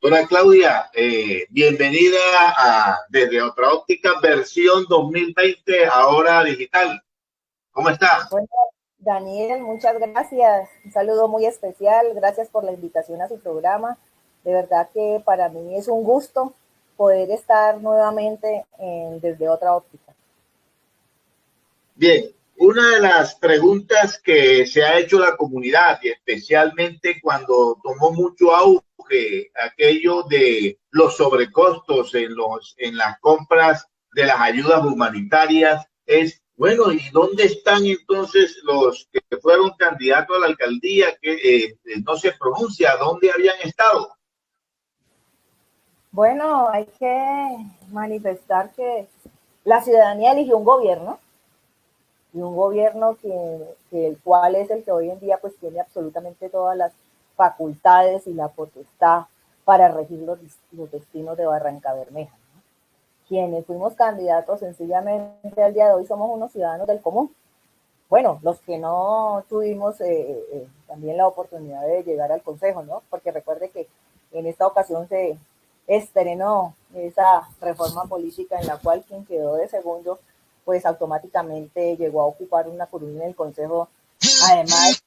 Hola Claudia, bienvenida a Desde Otra Óptica, versión 2020, ahora digital. ¿Cómo está? Bueno, Daniel, muchas gracias. Un saludo muy especial. Gracias por la invitación a su programa. De verdad que para mí es un gusto poder estar nuevamente desde otra óptica. Bien, una de las preguntas que se ha hecho la comunidad, y especialmente cuando tomó mucho auge aquello de los sobrecostos en las compras de las ayudas humanitarias, es, bueno, ¿y dónde están entonces los que fueron candidatos a la alcaldía que no se pronuncia? ¿Dónde habían estado? Bueno, hay que manifestar que la ciudadanía eligió un gobierno y un gobierno que el cual es el que hoy en día pues tiene absolutamente todas las facultades y la potestad para regir los destinos de Barranca Bermeja. Quienes fuimos candidatos sencillamente al día de hoy somos unos ciudadanos del común. Bueno, los que no tuvimos también la oportunidad de llegar al Consejo, ¿no? Porque recuerde que en esta ocasión se estrenó esa reforma política en la cual quien quedó de segundo, pues automáticamente llegó a ocupar una curul en el Consejo, además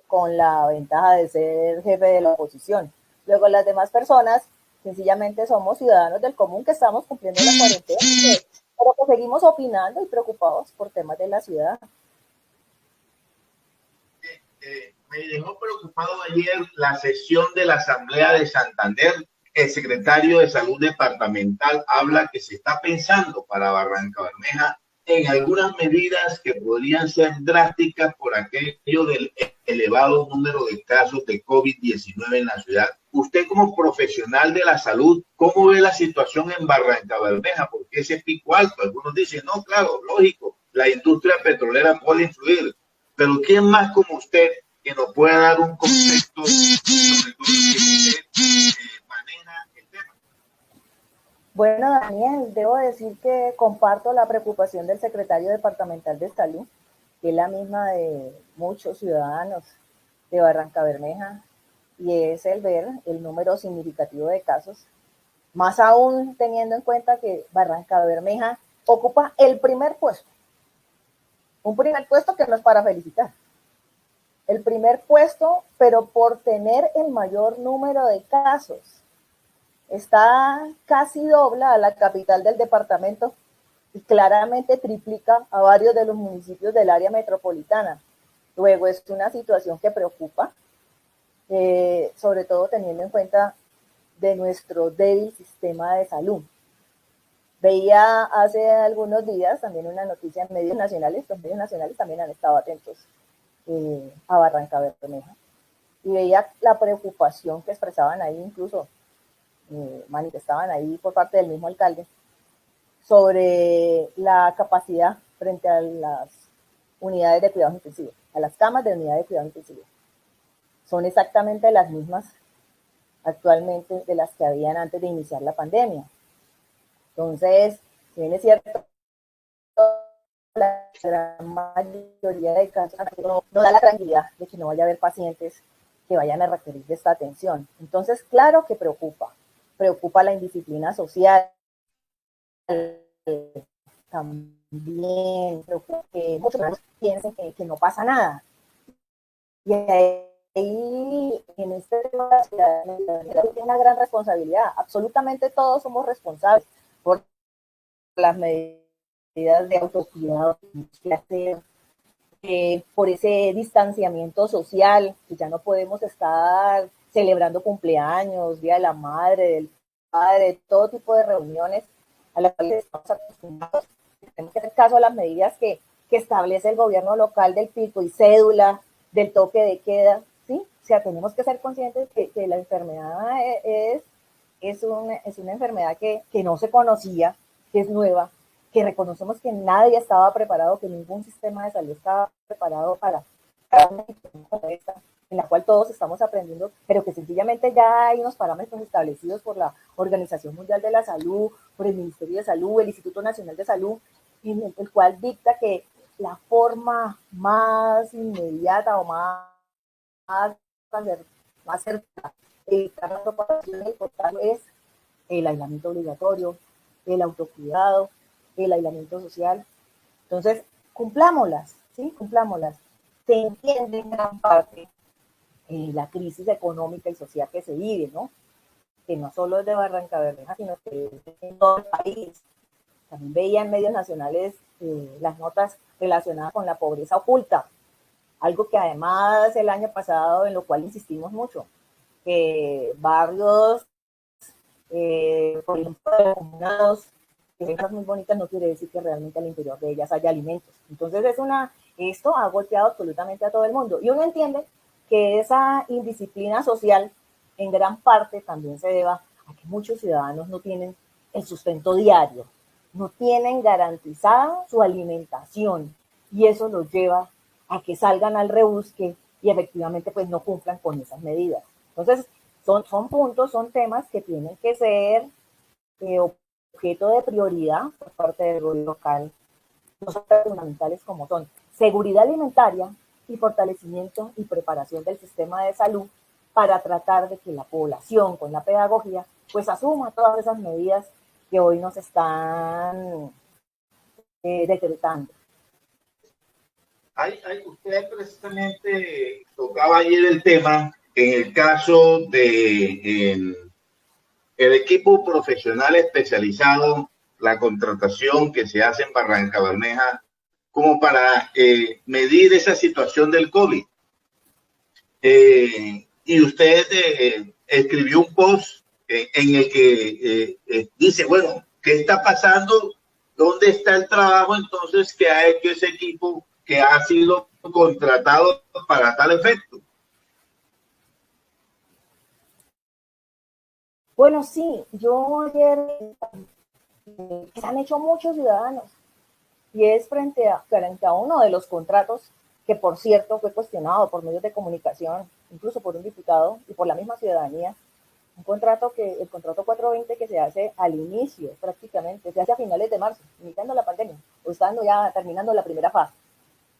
con la ventaja de ser jefe de la oposición. Luego las demás personas sencillamente somos ciudadanos del común que estamos cumpliendo la cuarentena, pero que seguimos opinando y preocupados por temas de la ciudad. Me dejó preocupado ayer la sesión de la Asamblea de Santander. El secretario de Salud Departamental habla que se está pensando para Barranca Bermeja en algunas medidas que podrían ser drásticas por aquello del elevado número de casos de COVID-19 en la ciudad. Usted como profesional de la salud, ¿cómo ve la situación en Barranca Bermeja? Porque ese pico alto, algunos dicen, no, claro, lógico, la industria petrolera puede influir, pero ¿quién más como usted que nos pueda dar un contexto sobre todo que usted maneja el tema? Bueno, Daniel, debo decir que comparto la preocupación del secretario departamental de Salud, que es la misma de muchos ciudadanos de Barranca Bermeja, y es el ver el número significativo de casos, más aún teniendo en cuenta que Barranca Bermeja ocupa el primer puesto, un primer puesto que no es para felicitar, el primer puesto, pero por tener el mayor número de casos. Está casi dobla a la capital del departamento y claramente triplica a varios de los municipios del área metropolitana. Luego es una situación que preocupa, sobre todo teniendo en cuenta de nuestro débil sistema de salud. Veía hace algunos días también una noticia en medios nacionales, los medios nacionales también han estado atentos a Barranca Bermeja, y veía la preocupación que expresaban ahí, incluso manifestaban ahí por parte del mismo alcalde, sobre la capacidad frente a las unidades de cuidados intensivos, a las camas de unidad de cuidados intensivos. Son exactamente las mismas actualmente de las que habían antes de iniciar la pandemia. Entonces, si bien es cierto, la gran mayoría de casos no da la tranquilidad de que no vaya a haber pacientes que vayan a requerir de esta atención. Entonces, claro que preocupa la indisciplina social, también preocupa que muchos piensen que no pasa nada. Y ahí, en este tema de la ciudadanía, tiene una gran responsabilidad. Absolutamente todos somos responsables por las medidas de autocuidado que hacer, por ese distanciamiento social, que ya no podemos estar celebrando cumpleaños, Día de la Madre, del Padre, todo tipo de reuniones a las cuales estamos acostumbrados. Tenemos que hacer caso a las medidas que establece el gobierno local del pico y cédula, del toque de queda, ¿sí? O sea, tenemos que ser conscientes que la enfermedad es una enfermedad que no se conocía, que es nueva, que reconocemos que nadie estaba preparado, que ningún sistema de salud estaba preparado para una situación como esta, en la cual todos estamos aprendiendo, pero que sencillamente ya hay unos parámetros establecidos por la Organización Mundial de la Salud, por el Ministerio de Salud, el Instituto Nacional de Salud, en el cual dicta que la forma más inmediata o más cercana evitar la propagación del contagio es el aislamiento obligatorio, el autocuidado, el aislamiento social. Entonces, cumplámoslas, ¿sí? Cumplámoslas. Se entiende en gran parte la crisis económica y social que se vive, ¿no? Que no solo es de Barrancabermeja, sino que es en todo el país. También veía en medios nacionales las notas relacionadas con la pobreza oculta, algo que además el año pasado, en lo cual insistimos mucho, que barrios, por ejemplo, comunados, que ven cosas muy bonitas, no quiere decir que realmente al interior de ellas haya alimentos. Entonces esto ha golpeado absolutamente a todo el mundo. Y uno entiende que esa indisciplina social en gran parte también se deba a que muchos ciudadanos no tienen el sustento diario, no tienen garantizada su alimentación y eso los lleva a que salgan al rebusque y efectivamente pues no cumplan con esas medidas. Entonces son puntos, son temas que tienen que ser objeto de prioridad por parte del gobierno local, no son fundamentales como son seguridad alimentaria y fortalecimiento y preparación del sistema de salud para tratar de que la población con la pedagogía pues asuma todas esas medidas que hoy nos están decretando. Usted precisamente tocaba ayer el tema en el caso de el equipo profesional especializado, la contratación que se hace en Barrancabermeja como para medir esa situación del COVID. Y usted escribió un post en el que dice, bueno, ¿qué está pasando? ¿Dónde está el trabajo entonces que ha hecho ese equipo que ha sido contratado para tal efecto? Bueno, sí, yo ayer se han hecho muchos ciudadanos y es frente a uno de los contratos que, por cierto, fue cuestionado por medios de comunicación, incluso por un diputado y por la misma ciudadanía, un contrato el contrato 420 que se hace al inicio prácticamente, se hace a finales de marzo, iniciando la pandemia, o estando ya terminando la primera fase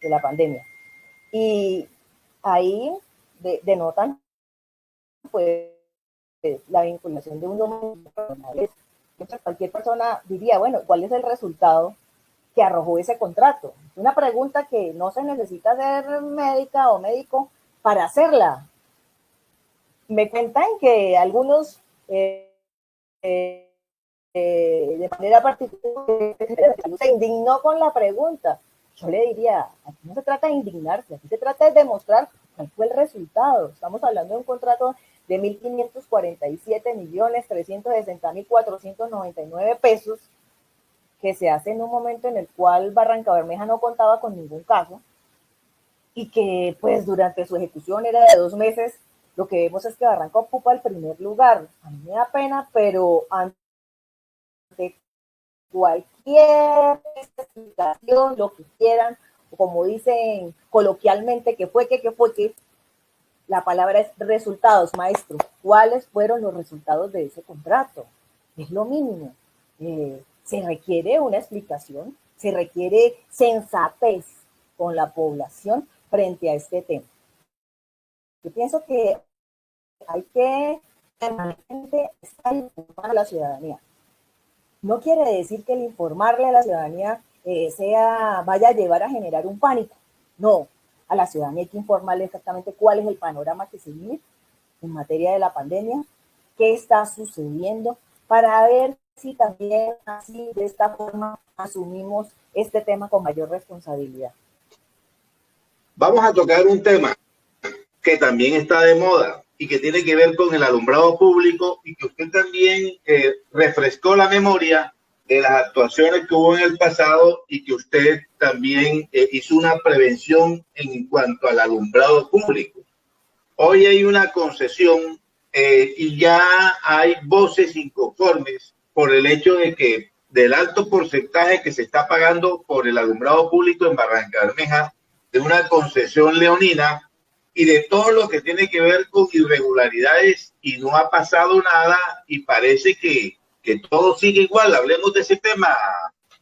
de la pandemia. Y ahí denotan pues la vinculación de un dominio. Cualquier persona diría, bueno, ¿cuál es el resultado que arrojó ese contrato? Una pregunta que no se necesita ser médica o médico para hacerla. Me cuentan que algunos de manera particular se indignó con la pregunta. Yo le diría, aquí no se trata de indignarse, aquí se trata de demostrar cuál fue el resultado. Estamos hablando de un contrato de 1.547.360.499 pesos que se hace en un momento en el cual Barrancabermeja no contaba con ningún caso y que pues durante su ejecución era de 2 meses. Lo que vemos es que Barranca ocupa el primer lugar. A mí me da pena, pero ante cualquier explicación, lo que quieran, o como dicen coloquialmente, que fue que, la palabra es resultados, maestro. ¿Cuáles fueron los resultados de ese contrato? Es lo mínimo. Se requiere una explicación, se requiere sensatez con la población frente a este tema. Yo pienso que hay que permanentemente estar informando a la ciudadanía. No quiere decir que el informarle a la ciudadanía vaya a llevar a generar un pánico. No, a la ciudadanía hay que informarle exactamente cuál es el panorama que se vive en materia de la pandemia, qué está sucediendo, para ver si también así, de esta forma, asumimos este tema con mayor responsabilidad. Vamos a tocar un tema que también está de moda y que tiene que ver con el alumbrado público y que usted también refrescó la memoria de las actuaciones que hubo en el pasado y que usted también hizo una prevención en cuanto al alumbrado público. Hoy hay una concesión y ya hay voces inconformes por el hecho de que del alto porcentaje que se está pagando por el alumbrado público en Barrancabermeja, de una concesión leonina y de todo lo que tiene que ver con irregularidades y no ha pasado nada y parece que todo sigue igual. Hablemos de ese tema,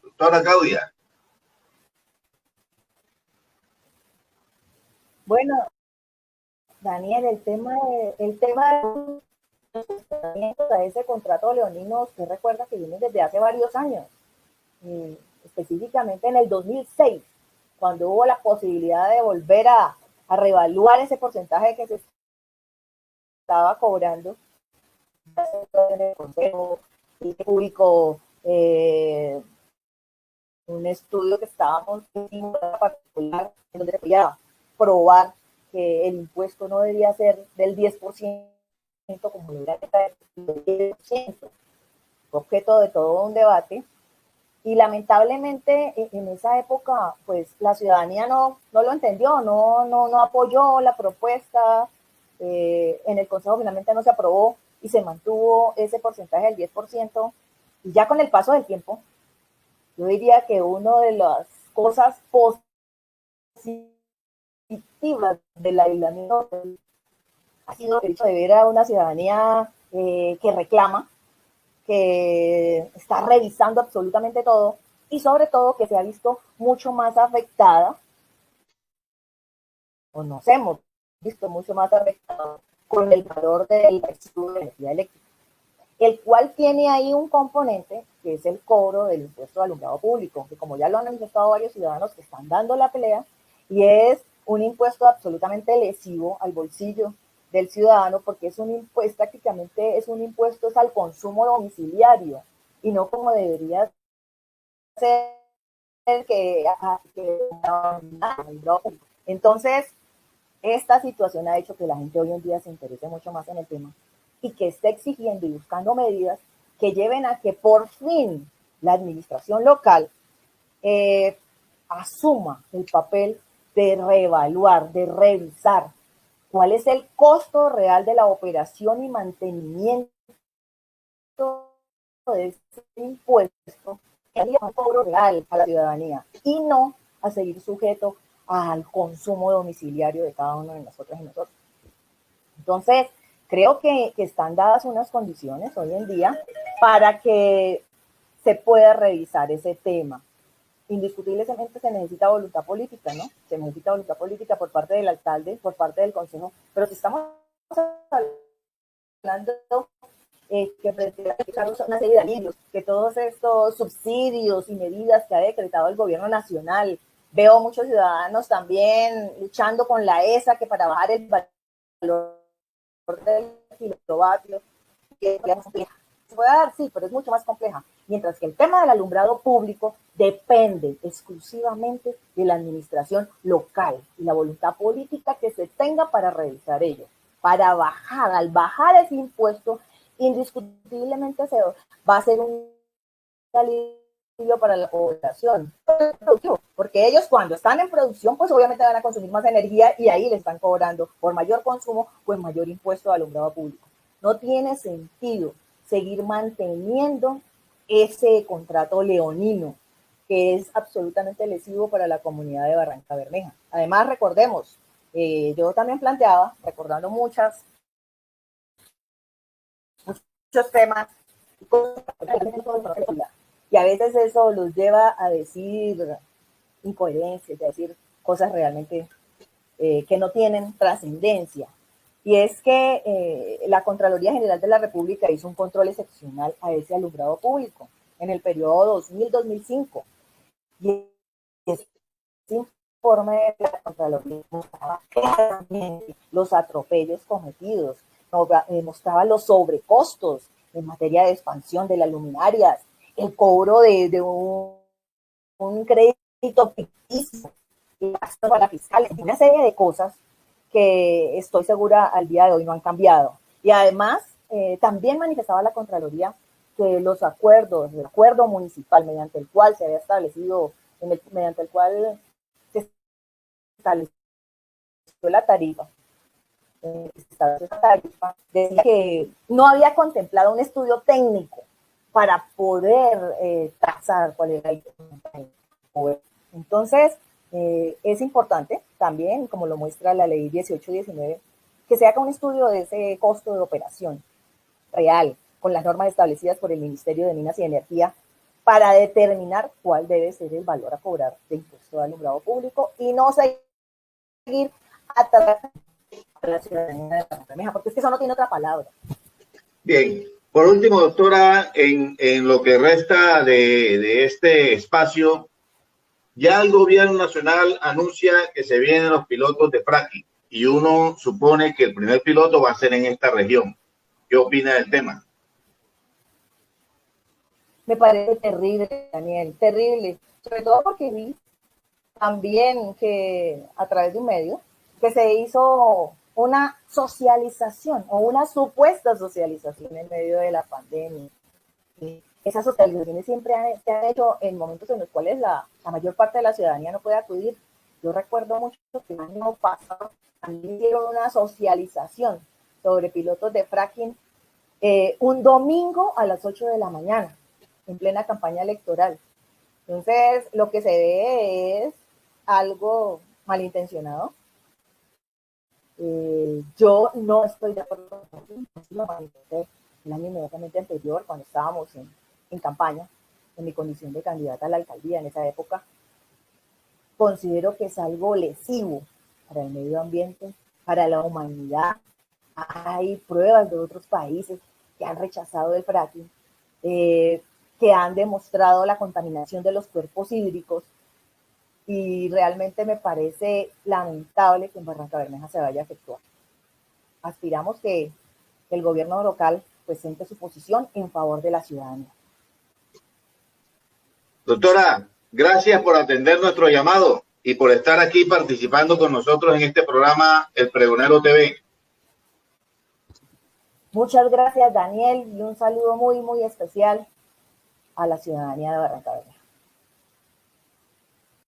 doctora Claudia. Bueno, Daniel, el tema cuestionamientos a ese contrato leonino, usted recuerda que viene desde hace varios años, específicamente en el 2006, cuando hubo la posibilidad de volver a reevaluar ese porcentaje que se estaba cobrando en el Consejo Público, un estudio que estábamos en particular, en donde se podía probar que el impuesto no debía ser del 10%, como lo era del 10%, objeto de todo un debate. Y lamentablemente en esa época, pues la ciudadanía no lo entendió, no apoyó la propuesta. En el Consejo finalmente no se aprobó y se mantuvo ese porcentaje del 10%. Y ya con el paso del tiempo, yo diría que una de las cosas positivas del aislamiento ha sido el hecho de ver a una ciudadanía que reclama, que está revisando absolutamente todo y sobre todo que se ha visto mucho más afectada, o nos hemos visto mucho más afectados con el valor del recibo de energía eléctrica, el cual tiene ahí un componente que es el cobro del impuesto de alumbrado público, que como ya lo han manifestado varios ciudadanos que están dando la pelea, y es un impuesto absolutamente lesivo al bolsillo del ciudadano, porque es un impuesto, prácticamente es un impuesto es al consumo domiciliario, y no como debería ser que entonces, esta situación ha hecho que la gente hoy en día se interese mucho más en el tema y que esté exigiendo y buscando medidas que lleven a que por fin la administración local asuma el papel de reevaluar, de revisar cuál es el costo real de la operación y mantenimiento de ese impuesto, que haya un cobro real a la ciudadanía y no a seguir sujeto al consumo domiciliario de cada uno de nosotros y nosotros. Entonces, creo que están dadas unas condiciones hoy en día para que se pueda revisar ese tema. Indiscutiblemente se necesita voluntad política, ¿no? Se necesita voluntad política por parte del alcalde, por parte del consejo, pero si estamos hablando que pretende una serie de alivios, que todos estos subsidios y medidas que ha decretado el gobierno nacional, veo muchos ciudadanos también luchando con la ESA que para bajar el valor del kilovatio, que es compleja. Se puede dar, sí, pero es mucho más compleja. Mientras que el tema del alumbrado público depende exclusivamente de la administración local y la voluntad política que se tenga para revisar ello, para bajar, al bajar ese impuesto, indiscutiblemente va a ser un alivio para la población, porque ellos cuando están en producción, pues obviamente van a consumir más energía y ahí le están cobrando por mayor consumo, pues mayor impuesto de alumbrado público. No tiene sentido seguir manteniendo ese contrato leonino, que es absolutamente lesivo para la comunidad de Barranca Bermeja. Además, recordemos, yo también planteaba, recordando muchos temas, y a veces eso los lleva a decir incoherencias, a decir cosas realmente que no tienen trascendencia. Y es que la Contraloría General de la República hizo un control excepcional a ese alumbrado público en el periodo 2000-2005. Y ese informe de la Contraloría mostraba claramente los atropellos cometidos, mostraba los sobrecostos en materia de expansión de las luminarias, el cobro de un crédito ficticio, gastos para fiscales, una serie de cosas que estoy segura al día de hoy no han cambiado. Y además, también manifestaba la Contraloría que los acuerdos, el acuerdo municipal mediante el cual se había establecido, mediante el cual se estableció la tarifa, decía que no había contemplado un estudio técnico para poder tasar cuál era el poder. Entonces, es importante también, como lo muestra la ley 1819, que se haga un estudio de ese costo de operación real, con las normas establecidas por el Ministerio de Minas y Energía, para determinar cuál debe ser el valor a cobrar de impuesto de alumbrado público y no seguir atrás a la ciudadanía de Barranca Bermeja, porque es que eso no tiene otra palabra. Bien, por último, doctora, en lo que resta de este espacio, ya el gobierno nacional anuncia que se vienen los pilotos de fracking y uno supone que el primer piloto va a ser en esta región. ¿Qué opina del tema? Me parece terrible, Daniel, terrible, sobre todo porque vi también que a través de un medio que se hizo una socialización o una supuesta socialización en medio de la pandemia. Y esas socializaciones siempre se han hecho en momentos en los cuales la mayor parte de la ciudadanía no puede acudir. Yo recuerdo mucho que el año pasado también hicieron una socialización sobre pilotos de fracking un domingo a las 8 de la mañana, en plena campaña electoral. Entonces, lo que se ve es algo malintencionado. Yo no estoy de acuerdo con eso, lo manifesté el año inmediatamente anterior, cuando estábamos en campaña, en mi condición de candidata a la alcaldía en esa época. Considero que es algo lesivo para el medio ambiente, para la humanidad. Hay pruebas de otros países que han rechazado el fracking, que han demostrado la contaminación de los cuerpos hídricos, y realmente me parece lamentable que en Barrancabermeja se vaya a efectuar. Aspiramos que el gobierno local presente su posición en favor de la ciudadanía. Doctora, gracias por atender nuestro llamado y por estar aquí participando con nosotros en este programa El Pregonero TV. Muchas gracias, Daniel, y un saludo muy, muy especial a la ciudadanía de Barrancabermeja.